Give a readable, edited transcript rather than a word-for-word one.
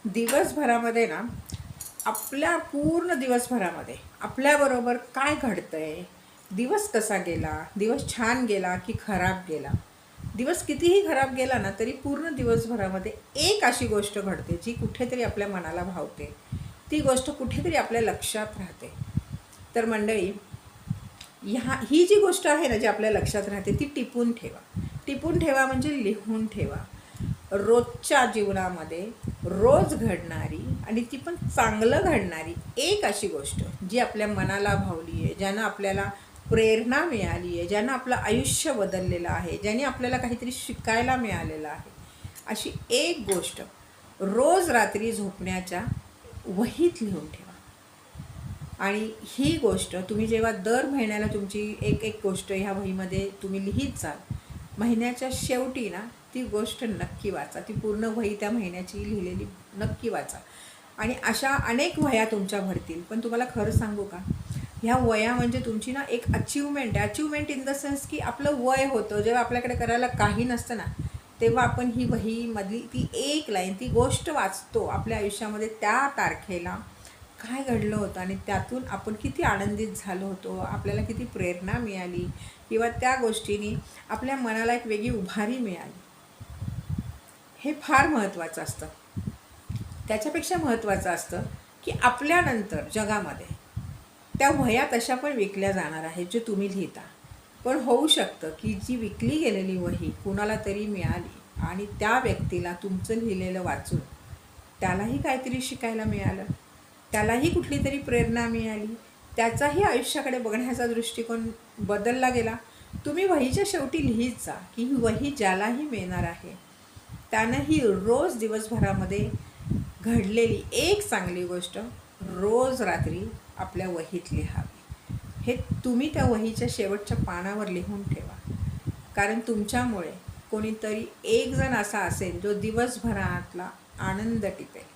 दिवसभरामध्ये ना, आपल्या पूर्ण दिवसभरामध्ये आपल्याबरोबर काय घडतंय, दिवस कसा गेला, दिवस छान गेला की खराब गेला. दिवस कितीही खराब गेला ना, तरी पूर्ण दिवसभरामध्ये एक अशी गोष्ट घडते जी कुठेतरी आपल्या मनाला भावते. ती गोष्ट कुठेतरी आपल्या लक्षात राहते. तर मंडळी, ही जी गोष्ट आहे ना, जी आपल्या लक्षात राहते, ती टिपून ठेवा. टिपून ठेवा म्हणजे लिहून ठेवा. रोजच्या जीवनामध्ये रोज घडणारी आणि ती पण चांगलं घडणारी एक अशी गोष्ट जी आपल्या मनाला भावली आहे, ज्यानं आपल्याला प्रेरणा मिळाली आहे, ज्यानं आपलं आयुष्य बदललेलं आहे, ज्याने आपल्याला काहीतरी शिकायला मिळालेलं आहे, अशी एक गोष्ट रोज रात्री झोपण्याच्या वहीत लिहून ठेवा. आणि ही गोष्ट तुम्ही जेव्हा दर महिन्याला तुमची एक एक गोष्ट ह्या वहीमध्ये तुम्ही लिहित जाल, महिन्याच्या शेवटी ना ती गोष्ट नक्की वाचा. ती पूर्ण वही त्या महिन्याची लिहिलेली नक्की वाचा. आणि अशा अनेक वह्या तुमच्या भरतील. पण तुम्हाला खरं सांगू का, ह्या वया म्हणजे तुमची ना एक अचिव्हमेंट आहे. अचिव्हमेंट इन द सेन्स की आपलं वय होतं जेव्हा आपल्याकडे करायला काही नसतं ना, तेव्हा आपण ही वहीमधली ती एक लाईन, ती गोष्ट वाचतो. आपल्या आयुष्यामध्ये त्या तारखेला काय घडलं होतं आणि त्यातून आपण किती आनंदित झालो होतो, आपल्याला किती प्रेरणा मिळाली किंवा त्या गोष्टींनी आपल्या मनाला एक वेगळी उभारी मिळाली. हे फार महत्त्वाचं असतं. त्याच्यापेक्षा महत्त्वाचं असतं की आपल्यानंतर जगामध्ये त्या वह्या तशा पण विकल्या जाणार आहेत जे तुम्ही लिहिता. पण होऊ शकतं की जी विकली गेलेली वही कुणाला तरी मिळाली आणि त्या व्यक्तीला तुमचं लिहिलेलं वाचून त्यालाही काहीतरी शिकायला मिळालं, त्यालाही कुठली तरी प्रेरणा मिळाली, त्याचाही आयुष्याकडे बघण्याचा दृष्टिकोन बदलला गेला. तुम्ही वहीच्या शेवटी लिहित जा की ही वही ज्यालाही मिळणार आहे त्यानंही रोज दिवसभरामध्ये घडलेली एक चांगली गोष्ट रोज रात्री आपल्या वहीत लिहावी. हे तुम्ही त्या वहीच्या शेवटच्या पानावर लिहून ठेवा. कारण तुमच्यामुळे कोणीतरी एक जण असा असेल जो दिवसभरातला आनंद टिपेल.